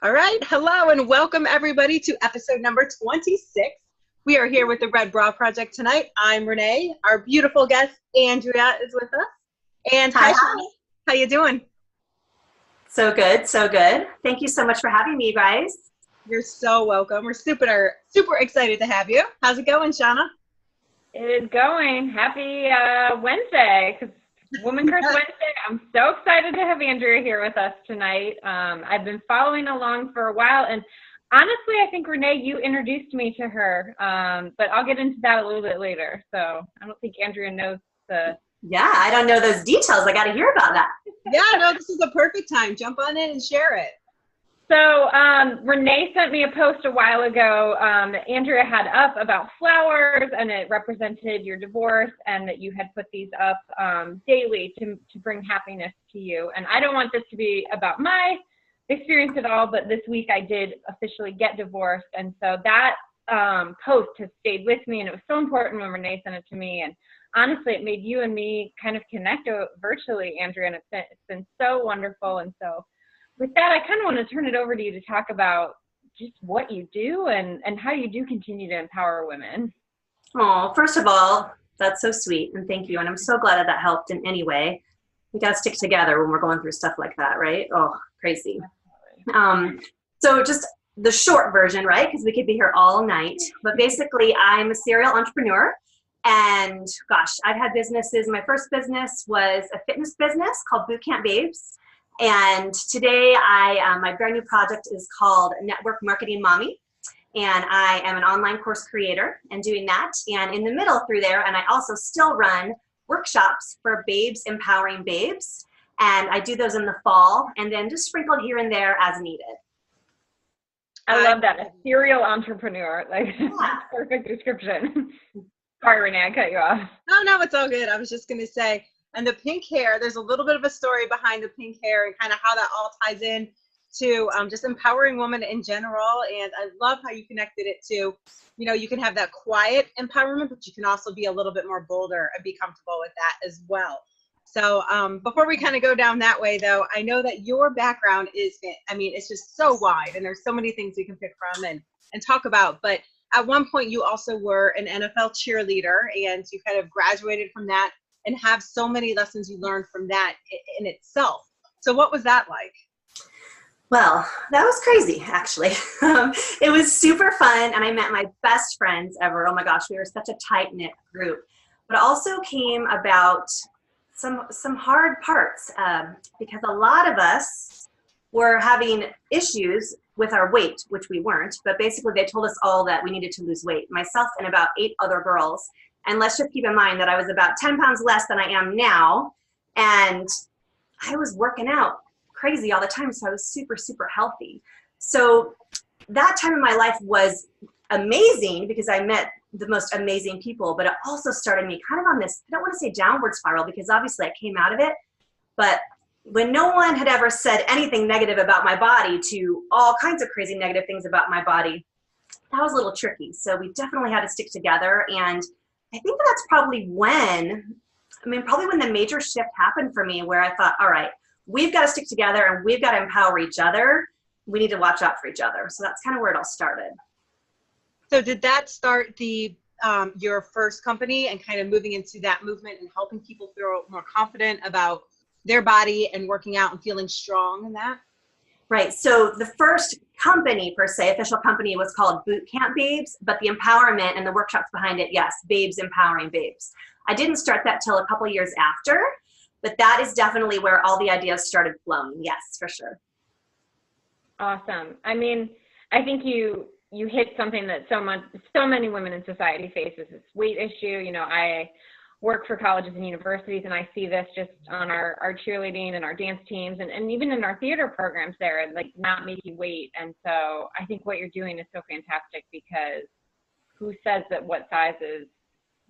All right. Hello and welcome everybody to episode number 26. We are here with the Red Bra Project tonight. I'm Renee. Our beautiful guest, Andrea, is with us. And hi, Shauna. How you doing? So good, so good. Thank you so much for having me, you guys. You're so welcome. We're super excited to have you. How's it going, Shauna? It is going. Happy Wednesday, because Woman Crush Wednesday. I'm so excited to have Andrea here with us tonight. I've been following along for a while, and honestly, I think, Renee, you introduced me to her, but I'll get into that a little bit later. So I don't think Andrea knows the... Yeah, I don't know those details. I got to hear about that. Yeah, no, this is a perfect time. Jump on in and share it. So Renee sent me a post a while ago that Andrea had up about flowers, and it represented your divorce, and that you had put these up daily to bring happiness to you. And I don't want this to be about my experience at all, but this week I did officially get divorced, and so that post has stayed with me, and it was so important when Renee sent it to me. And honestly, it made you and me kind of connect virtually, Andrea, and it's been so wonderful. And so with that, I kind of want to turn it over to you to talk about just what you do and how you do continue to empower women. Oh, first of all, that's so sweet, and thank you. And I'm so glad that helped in any way. We got to stick together when we're going through stuff like that, right? Oh, crazy. So just the short version, right? Because we could be here all night. But basically, I'm a serial entrepreneur. And gosh, I've had businesses. My first business was a fitness business called Bootcamp Babes. And today my brand new project is called Network Marketing Mommy. And I am an online course creator and doing that. And in the middle through there, and I also still run workshops for babes, empowering babes. And I do those in the fall and then just sprinkled here and there as needed. I love that. A serial entrepreneur. Like, yeah. Perfect description. Sorry, Renee, I cut you off. No, it's all good. I was just going to say, and the pink hair, there's a little bit of a story behind the pink hair and kind of how that all ties in to just empowering women in general. And I love how you connected it to, you can have that quiet empowerment, but you can also be a little bit more bolder and be comfortable with that as well. So before we kind of go down that way, though, I know that your background is, it's just so wide, and there's so many things we can pick from and talk about. But at one point, you also were an NFL cheerleader, and you kind of graduated from that and have so many lessons you learned from that in itself. So what was that like? Well, that was crazy, actually. It was super fun, and I met my best friends ever. Oh my gosh, we were such a tight-knit group. But it also came about some hard parts because a lot of us were having issues with our weight, which we weren't. But basically, they told us all that we needed to lose weight, myself and about 8 other girls. And let's just keep in mind that I was about 10 pounds less than I am now. And I was working out crazy all the time. So I was super, super healthy. So that time in my life was amazing because I met the most amazing people. But it also started me kind of on this, I don't want to say downward spiral because obviously I came out of it. But when no one had ever said anything negative about my body to all kinds of crazy negative things about my body, that was a little tricky. So we definitely had to stick together. And I think that's probably when the major shift happened for me where I thought, all right, we've got to stick together and we've got to empower each other. We need to watch out for each other. So that's kind of where it all started. So did that start your first company and kind of moving into that movement and helping people feel more confident about their body and working out and feeling strong in that? Right. So the first company, per se, official company, was called Bootcamp Babes, but the empowerment and the workshops behind it, yes, Babes Empowering Babes. I didn't start that till a couple years after, but that is definitely where all the ideas started flowing. Yes, for sure. Awesome. I think you hit something that so many women in society faces, this weight issue. I work for colleges and universities, and I see this just on our cheerleading and our dance teams and even in our theater programs there, like not making weight. And so I think what you're doing is so fantastic because who says that what size is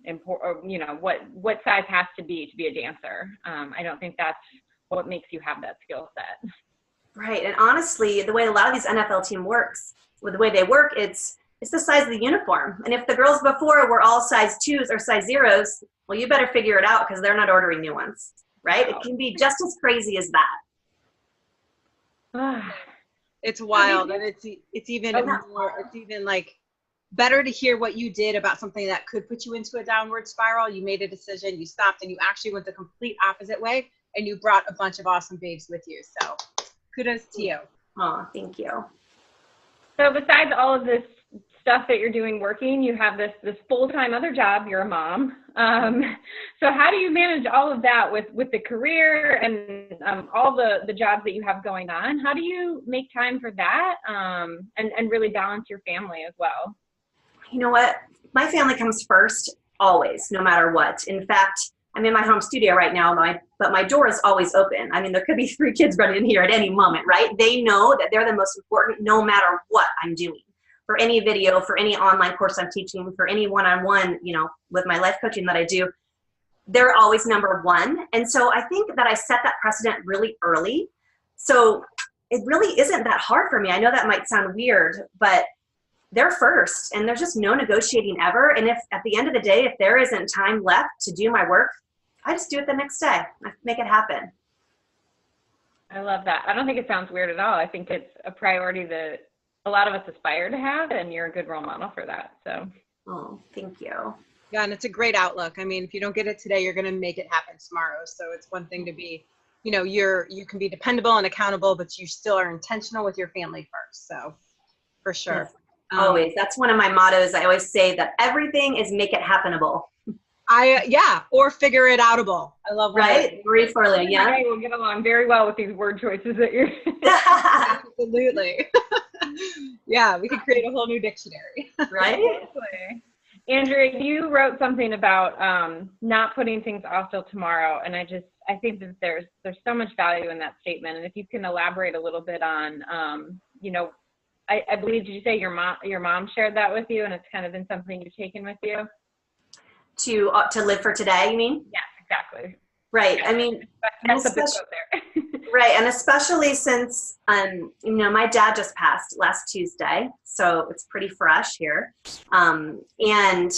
important, what size has to be a dancer? I don't think that's what makes you have that skill set. Right. And honestly, the way a lot of these NFL team works, with the way they work, it's the size of the uniform. And if the girls before were all size 2s or size 0s, well, you better figure it out because they're not ordering new ones, right? It can be just as crazy as that. It's wild, and it's even more. It's even like better to hear what you did about something that could put you into a downward spiral. You made a decision, you stopped, and you actually went the complete opposite way, and you brought a bunch of awesome babes with you. So kudos to you. Oh, thank you. So besides all of this stuff that you're doing working, you have this full-time other job. You're a mom. So how do you manage all of that with the career and all the jobs that you have going on? How do you make time for that and really balance your family as well? You know what? My family comes first, always, no matter what. In fact, I'm in my home studio right now, but my door is always open. I mean, there could be 3 kids running in here at any moment, right? They know that they're the most important no matter what I'm doing. For any video, for any online course I'm teaching, for any one-on-one, you know, with my life coaching that I do, they're always number one. And so I think that I set that precedent really early. So it really isn't that hard for me. I know that might sound weird, but they're first, and there's just no negotiating ever. And if at the end of the day, if there isn't time left to do my work, I just do it the next day. I make it happen. I love that. I don't think it sounds weird at all. I think it's a priority that a lot of us aspire to have, and you're a good role model for that. So, oh, thank you. Yeah, and it's a great outlook. I mean, if you don't get it today, you're going to make it happen tomorrow. So it's one thing to be, you know, you can be dependable and accountable, but you still are intentional with your family first. So for sure. Yes, always. That's one of my mottos. I always say that everything is make it happenable. Or figure it outable. I love that. Right? Marie Forleo, yeah. I will get along very well with these word choices that you're. Absolutely. Yeah, we could create a whole new dictionary. Right? Andrea, you wrote something about not putting things off till tomorrow, and I think that there's so much value in that statement. And if you can elaborate a little bit on, you know, I believe, did you say your mom shared that with you, and it's kind of been something you've taken with you? To live for today, you mean? Yes, exactly. Right. Yeah. I mean, That's a big quote there. right. And especially since, you know, my dad just passed last Tuesday, so it's pretty fresh here. And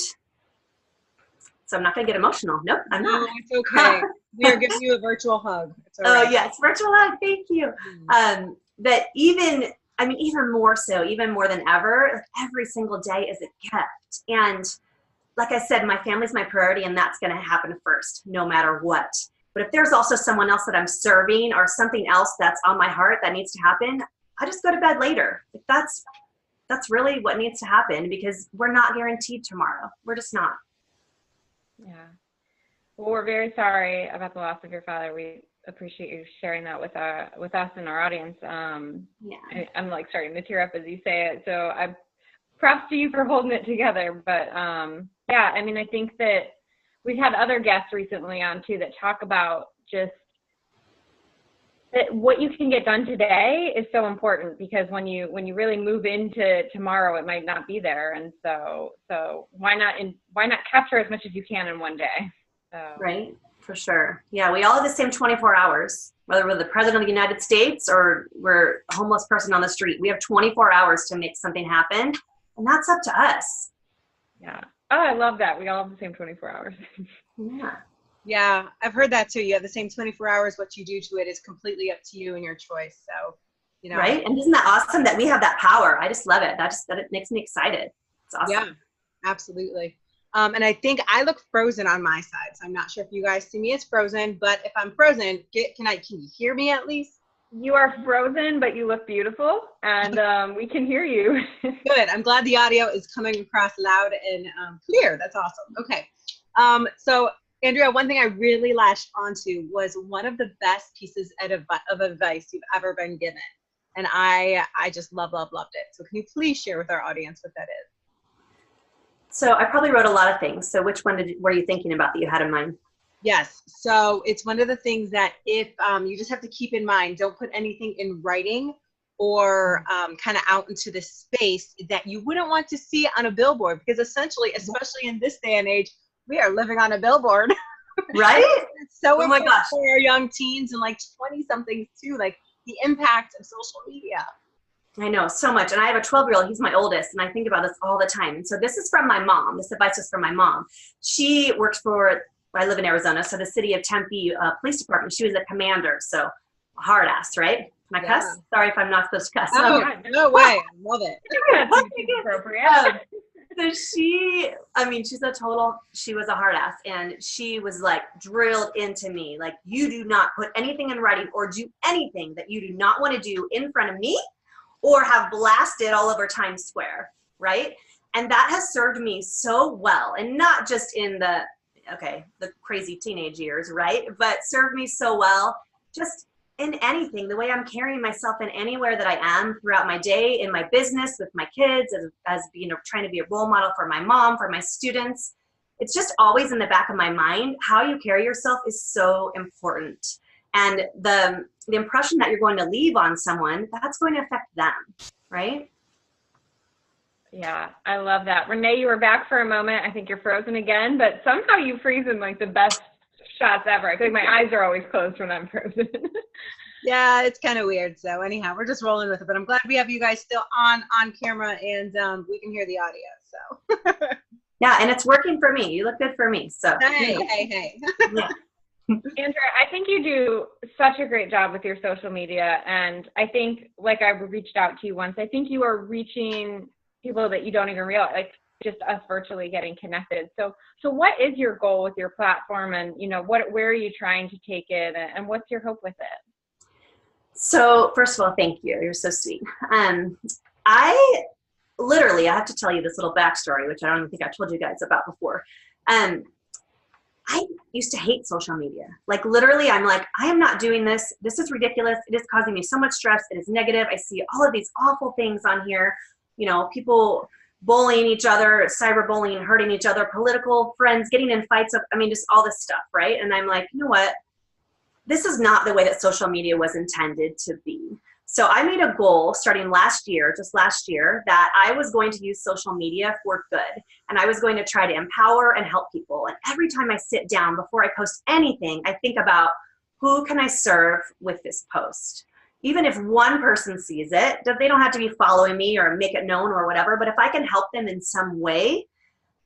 so I'm not going to get emotional. Nope, I'm not. No, it's okay. We are giving you a virtual hug. It's all right. Oh, yes, virtual hug. Thank you. That even more so, even more than ever, like every single day is a gift. And like I said, my family's my priority, and that's going to happen first, no matter what. But if there's also someone else that I'm serving or something else that's on my heart that needs to happen, I just go to bed later. If that's really what needs to happen, because we're not guaranteed tomorrow. We're just not. Yeah. Well, we're very sorry about the loss of your father. We appreciate you sharing that with us and our audience. Yeah. I'm like starting to tear up as you say it. So props to you for holding it together. But yeah, I mean, I think that we've had other guests recently on too that talk about just that what you can get done today is so important, because when you really move into tomorrow, it might not be there. And so why not capture as much as you can in one day? So. Right. For sure. Yeah, we all have the same 24 hours, whether we're the president of the United States or we're a homeless person on the street. We have 24 hours to make something happen, and that's up to us. Yeah. Oh, I love that. We all have the same 24 hours. Yeah. Yeah, I've heard that too. You have the same 24 hours. What you do to it is completely up to you and your choice. So, you know. Right? And isn't that awesome that we have that power? I just love it. That it makes me excited. It's awesome. Yeah, absolutely. And I think I look frozen on my side. So I'm not sure if you guys see me as frozen, but if I'm frozen, can you hear me at least? You are frozen, but you look beautiful, and we can hear you. Good. I'm glad the audio is coming across loud and clear. That's awesome. Okay. So Andrea, one thing I really latched onto was one of the best pieces of advice you've ever been given. And I just loved it. So can you please share with our audience what that is? So I probably wrote a lot of things. So which one were you thinking about that you had in mind? Yes. So it's one of the things that if you just have to keep in mind, don't put anything in writing or kind of out into the space that you wouldn't want to see on a billboard, because essentially, especially in this day and age, we are living on a billboard. Right? It's so oh my gosh. for our young teens and like 20-somethings too, like the impact of social media. I know so much. And I have a 12-year-old, he's my oldest, and I think about this all the time. And so this is from my mom. This advice is from my mom. She worked for, I live in Arizona, so the city of Tempe Police Department. She was a commander, so a hard ass, right? Can I Yeah. cuss? Sorry if I'm not supposed to cuss. Oh, no way. I love it. That's appropriate. So she was a hard ass, and she was like drilled into me, like, you do not put anything in writing or do anything that you do not want to do in front of me or have blasted all over Times Square, right? And that has served me so well, and not just in the crazy teenage years, right? But served me so well just in anything, the way I'm carrying myself in anywhere that I am throughout my day, in my business, with my kids, as being trying to be a role model for my mom, for my students. It's just always in the back of my mind. How you carry yourself is so important. And the impression that you're going to leave on someone, that's going to affect them, right? Yeah, I love that. Renee, you were back for a moment. I think you're frozen again, but somehow you freeze in like the best shots ever. I feel like my eyes are always closed when I'm frozen. Yeah, it's kind of weird. So anyhow, we're just rolling with it. But I'm glad we have you guys still on camera, and we can hear the audio. So yeah, and it's working for me. You look good for me. So hey. Yeah. Andrea, I think you do such a great job with your social media, and I think, like, I reached out to you once, I think you are reaching people that you don't even realize, like just us virtually getting connected. So what is your goal with your platform, and where are you trying to take it, and what's your hope with it? So first of all, thank you. You're so sweet. I have to tell you this little backstory, which I don't even think I told you guys about before. I used to hate social media. Like, literally, I'm like, I am not doing this. This is ridiculous. It is causing me so much stress. It is negative. I see all of these awful things on here. People bullying each other, cyberbullying, hurting each other, political friends, getting in fights. Just all this stuff, right? And I'm like, you know what? This is not the way that social media was intended to be. So I made a goal starting just last year, that I was going to use social media for good. And I was going to try to empower and help people. And every time I sit down before I post anything, I think about, who can I serve with this post? Even if one person sees it, they don't have to be following me or make it known or whatever. But if I can help them in some way,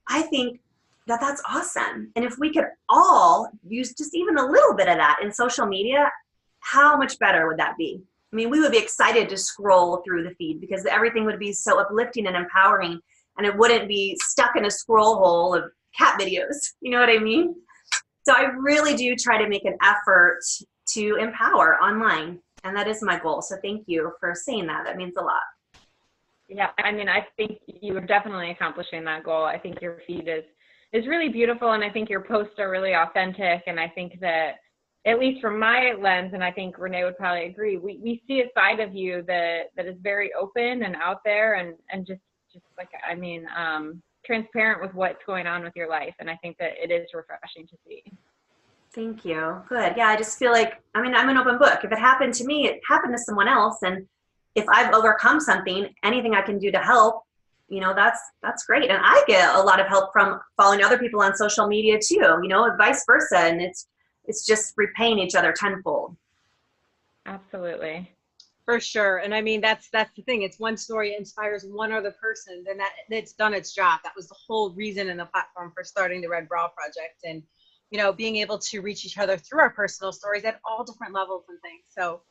I think that that's awesome. And if we could all use just even a little bit of that in social media, how much better would that be? We would be excited to scroll through the feed because everything would be so uplifting and empowering, and it wouldn't be stuck in a scroll hole of cat videos. You know what I mean? So I really do try to make an effort to empower online, and that is my goal. So thank you for saying that. That means a lot. Yeah, I think you are definitely accomplishing that goal. I think your feed is really beautiful, and I think your posts are really authentic, and I think that, at least from my lens, and I think Renee would probably agree, we see a side of you that is very open and out there, and just like, transparent with what's going on with your life. And I think that it is refreshing to see. Thank you. Good. Yeah, I just feel like, I'm an open book. If it happened to me, it happened to someone else. And if I've overcome something, anything I can do to help, that's great. And I get a lot of help from following other people on social media too, and vice versa. And it's just repaying each other tenfold. Absolutely. For sure. And that's the thing. It's one story inspires one other person, then it's done its job. That was the whole reason in the platform for starting the Red Bra Project, and being able to reach each other through our personal stories at all different levels and things. So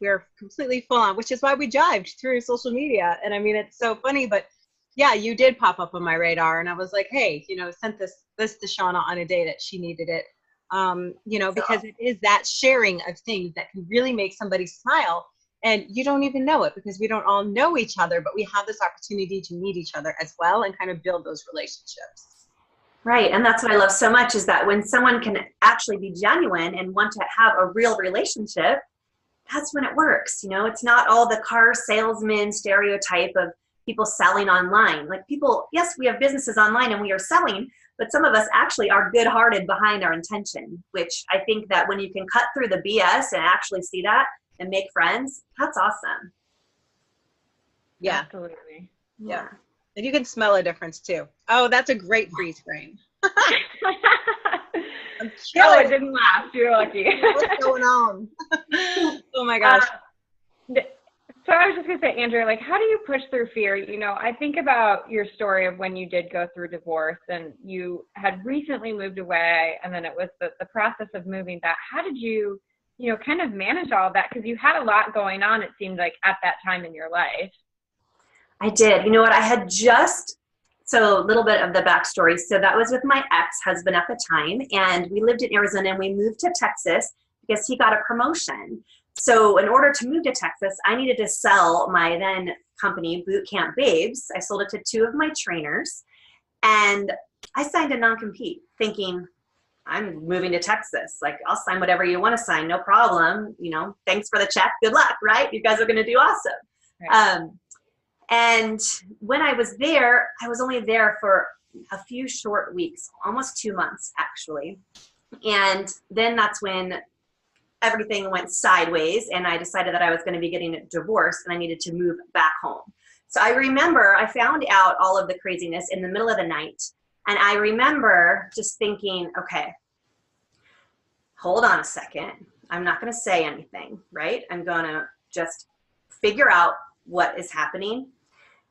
we're completely full on, which is why we jived through social media. And it's so funny, but yeah, you did pop up on my radar, and I was like, hey, sent this to Shauna on a day that she needed it. Because it is that sharing of things that can really make somebody smile, and you don't even know it because we don't all know each other, but we have this opportunity to meet each other as well and kind of build those relationships. Right. And that's what I love so much, is that when someone can actually be genuine and want to have a real relationship, that's when it works. It's not all the car salesman stereotype of people selling online. Like, people, yes, we have businesses online and we are selling, but some of us actually are good-hearted behind our intention, which I think that when you can cut through the BS and actually see that and make friends, that's awesome. Yeah, absolutely. Yeah. And you can smell a difference too. Oh, that's a great freeze frame. Oh, it didn't last. You're lucky. What's going on? Oh my gosh. So I was just going to say, Andrea, like, how do you push through fear? I think about your story of when you did go through divorce, and you had recently moved away, and then it was the process of moving back. How did you you know, kind of manage all of that? Because you had a lot going on, it seemed like, at that time in your life. I did. You know what? I had so a little bit of the backstory. So that was with my ex-husband at the time, and we lived in Arizona, and we moved to Texas because he got a promotion. So in order to move to Texas, I needed to sell my then company, Boot Camp Babes. I sold it to 2 of my trainers, and I signed a non-compete thinking, I'm moving to Texas. Like, I'll sign whatever you want to sign, no problem. You know, thanks for the check. Good luck, right? You guys are going to do awesome. Right. And when I was there, I was only there for a few short weeks, almost 2 months actually. And then that's when everything went sideways, and I decided that I was going to be getting a divorce and I needed to move back home. So I remember I found out all of the craziness in the middle of the night. And I remember just thinking, okay, hold on a second. I'm not going to say anything, right? I'm going to just figure out what is happening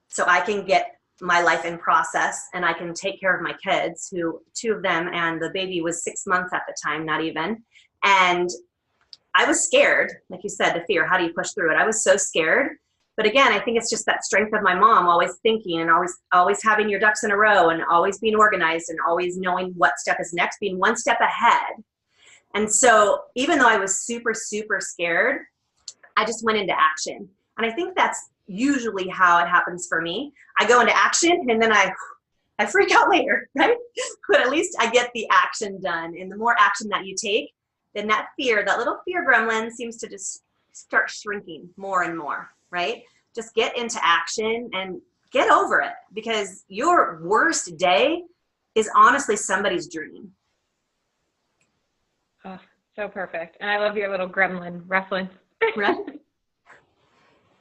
so I can get my life in process and I can take care of my kids, who 2 of them, and the baby was 6 months at the time, not even. And I was scared, like you said, the fear. How do you push through it? I was so scared. But again, I think it's just that strength of my mom, always thinking and always having your ducks in a row and always being organized and always knowing what step is next, being 1 step ahead. And so even though I was super, super scared, I just went into action. And I think that's usually how it happens for me. I go into action and then I freak out later, right? But at least I get the action done. And the more action that you take, then that fear, that little fear gremlin, seems to just start shrinking more and more, right? Just get into action and get over it, because your worst day is honestly somebody's dream. Oh, so perfect. And I love your little gremlin reference. Right?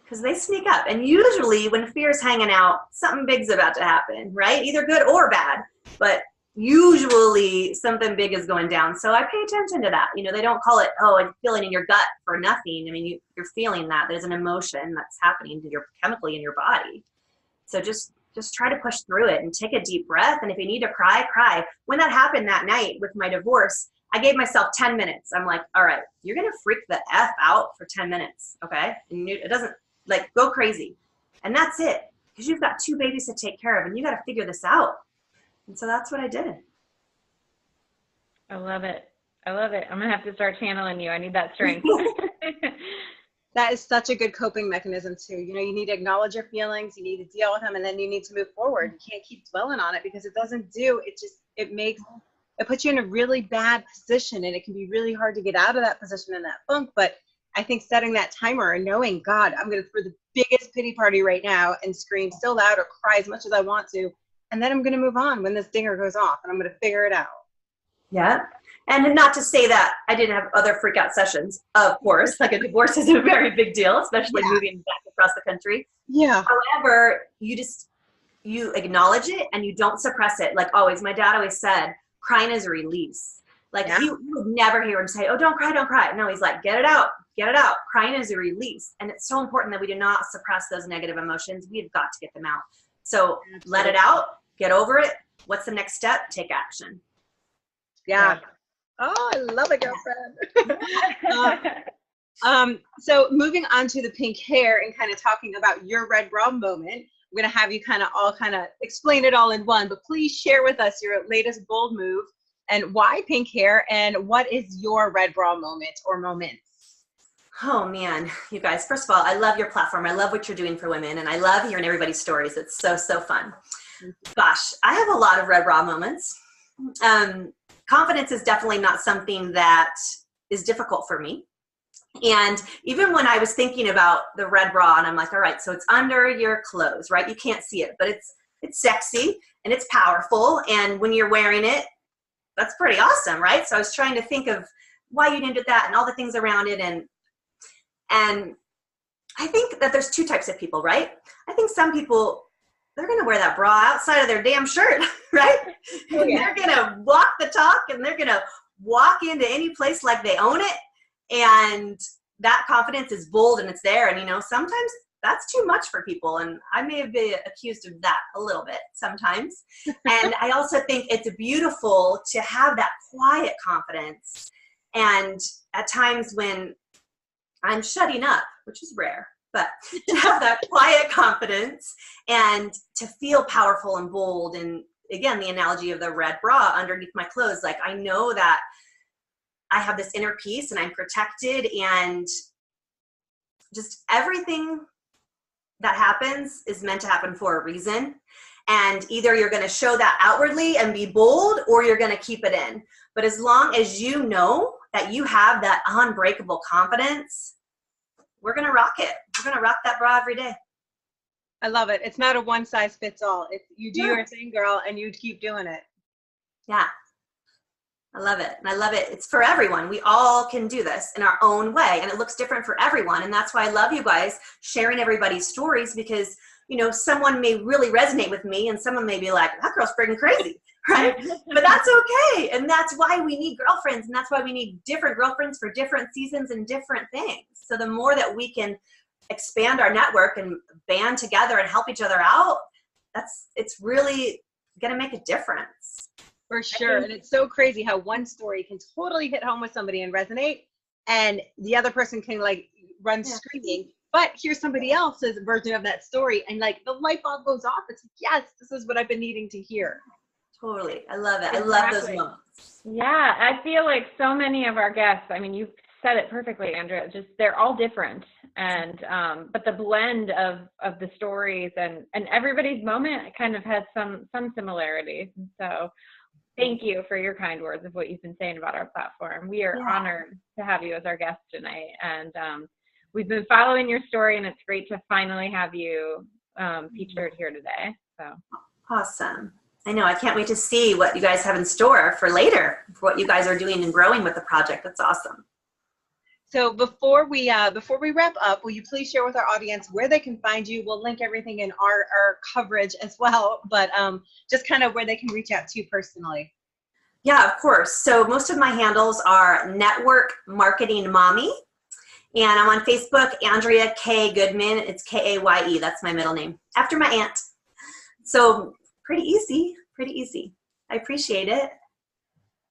Because they sneak up. And usually when fear's hanging out, something big's about to happen, right? Either good or bad. But usually something big is going down. So I pay attention to that. You know, they don't call it, oh, I'm feeling in your gut for nothing. I mean, you're feeling that. There's an emotion that's happening to your chemically in your body. So just try to push through it and take a deep breath. And if you need to cry, cry. When that happened that night with my divorce, I gave myself 10 minutes. I'm like, all right, you're going to freak the F out for 10 minutes. Okay. And it doesn't, like, go crazy. And that's it. Because you've got 2 babies to take care of and you got to figure this out. And so that's what I did. I love it. I love it. I'm going to have to start channeling you. I need that strength. That is such a good coping mechanism too. You know, you need to acknowledge your feelings, you need to deal with them, and then you need to move forward. You can't keep dwelling on it, because it doesn't do, it puts you in a really bad position, and it can be really hard to get out of that position and that funk. But I think setting that timer and knowing, God, I'm going to throw the biggest pity party right now and scream so loud or cry as much as I want to. And then I'm going to move on when this dinger goes off, and I'm going to figure it out. Yeah. And not to say that I didn't have other freak out sessions, of course. Like, a divorce is a very big deal, especially moving back across the country. Yeah. However, you acknowledge it and you don't suppress it. Like always, my dad always said, crying is a release. Like, you would never hear him say, oh, don't cry, don't cry. No, he's like, get it out, get it out. Crying is a release. And it's so important that we do not suppress those negative emotions. We've got to get them out. So let it out, get over it. What's the next step? Take action. Yeah. Oh, I love it, girlfriend. So moving on to the pink hair and kind of talking about your red bra moment, I'm going to have you kind of explain it all in one, but please share with us your latest bold move and why pink hair, and what is your red bra moment or moments? Oh man, you guys, first of all, I love your platform. I love what you're doing for women, and I love hearing everybody's stories. It's so, so fun. Gosh, I have a lot of red bra moments. Confidence is definitely not something that is difficult for me. And even when I was thinking about the red bra, and I'm like, all right, so it's under your clothes, right? You can't see it, but it's sexy and it's powerful. And when you're wearing it, that's pretty awesome, right? So I was trying to think of why you did that and all the things around it. And I think that there's 2 types of people, right? I think some people, they're going to wear that bra outside of their damn shirt, right? Oh, yeah. They're going to walk the talk, and they're going to walk into any place like they own it. And that confidence is bold and it's there. And, you know, sometimes that's too much for people. And I may have been accused of that a little bit sometimes. And I also think it's beautiful to have that quiet confidence And at times when I'm shutting up, which is rare, but to have that quiet confidence and to feel powerful and bold. And again, the analogy of the red bra underneath my clothes, like I know that I have this inner peace and I'm protected, and just everything that happens is meant to happen for a reason. And either you're going to show that outwardly and be bold, or you're going to keep it in. But as long as you know that you have that unbreakable confidence, we're going to rock it. We're going to rock that bra every day. I love it. It's not a one size fits all. It's, you do your thing, girl, and you keep doing it. Yeah. I love it. And I love it. It's for everyone. We all can do this in our own way, and it looks different for everyone. And that's why I love you guys sharing everybody's stories, because, you know, someone may really resonate with me and someone may be like, that girl's freaking crazy, right? But that's okay. And that's why we need girlfriends, and that's why we need different girlfriends for different seasons and different things. So the more that we can expand our network and band together and help each other out, it's really going to make a difference. For sure. And it's so crazy how one story can totally hit home with somebody and resonate, and the other person can like run screaming, but here's somebody else's version of that story, and like the light bulb goes off. It's like, yes, this is what I've been needing to hear. Totally. I love it. I love those moments. Yeah. I feel like so many of our guests, I mean, you said it perfectly, Andrea, just they're all different. And but the blend of the stories and everybody's moment kind of has some similarities. And so thank you for your kind words of what you've been saying about our platform. We are honored to have you as our guest tonight. And we've been following your story, and it's great to finally have you featured here today. So awesome. I know. I can't wait to see what you guys have in store for later, for what you guys are doing and growing with the project. That's awesome. So before we wrap up, will you please share with our audience where they can find you? We'll link everything in our coverage as well, but just kind of where they can reach out to you personally. Yeah, of course. So most of my handles are Network Marketing Mommy, and I'm on Facebook, Andrea Kaye Goodman. It's Kaye. That's my middle name, after my aunt. So pretty easy. I appreciate it.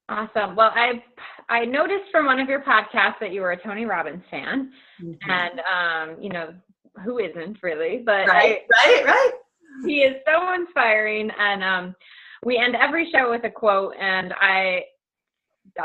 awesome. Well, I noticed from one of your podcasts that you were a Tony Robbins fan, and you know, who isn't really? But right. He is so inspiring, and we end every show with a quote, and I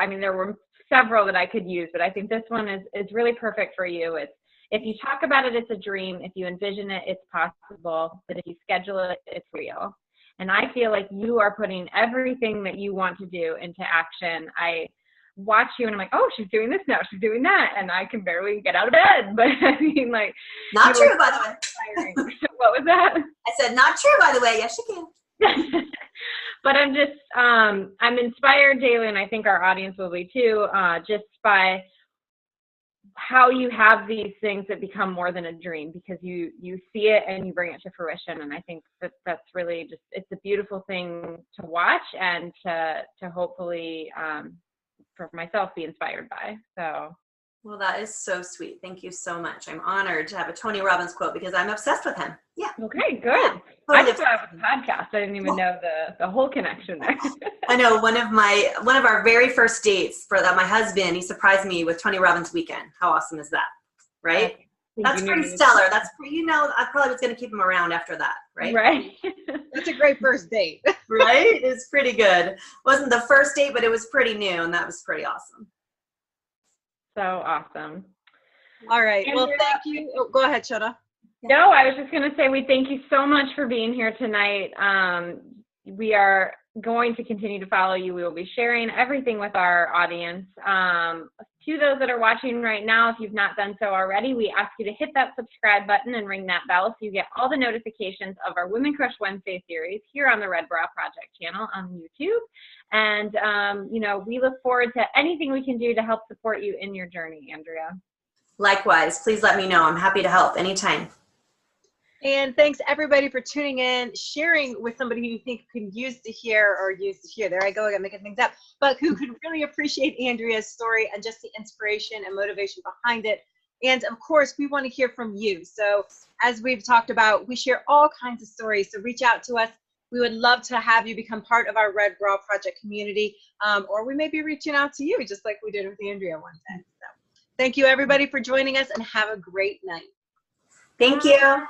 mean, there were several that I could use, but I think this one is really perfect for you. It's, if you talk about it, it's a dream. If you envision it, it's possible. But if you schedule it, it's real. And I feel like you are putting everything that you want to do into action. I watch you and I'm like, oh, she's doing this now, she's doing that, and I can barely get out of bed. But I mean, like, not true, by the way. What was that? I said, not true, by the way. Yes, you can. But I'm just, I'm inspired daily, and I think our audience will be too, just by how you have these things that become more than a dream, because you see it and you bring it to fruition. And I think that's really just, it's a beautiful thing to watch and to hopefully, for myself, be inspired by. So. Well, that is so sweet. Thank you so much. I'm honored to have a Tony Robbins quote because I'm obsessed with him. Yeah. Okay, good. Yeah, I totally just thought it was a podcast. I didn't even know the whole connection there. I know one of our very first dates for my husband, he surprised me with Tony Robbins weekend. How awesome is that? Right? That's pretty stellar. That's, you know, I probably was going to keep him around after that. Right. Right. That's a great first date. Right? It's pretty good. Wasn't the first date, but it was pretty new, and that was pretty awesome. So awesome. All right. Well, thank you. Oh, go ahead, Shota. No, I was just going to say we thank you so much for being here tonight. We are going to continue to follow you. We will be sharing everything with our audience. To those that are watching right now, if you've not done so already, we ask you to hit that subscribe button and ring that bell so you get all the notifications of our Women Crush Wednesday series here on the Red Bra Project channel on YouTube. And, you know, we look forward to anything we can do to help support you in your journey, Andrea. Likewise, please let me know. I'm happy to help anytime. And thanks everybody for tuning in, sharing with somebody who you think could use to hear. There I go again, making things up, but who could really appreciate Andrea's story and just the inspiration and motivation behind it. And of course, we want to hear from you. So as we've talked about, we share all kinds of stories. So reach out to us We would love to have you become part of our Red Bra Project community, or we may be reaching out to you just like we did with Andrea one time. So, thank you everybody for joining us, and have a great night. Thank you.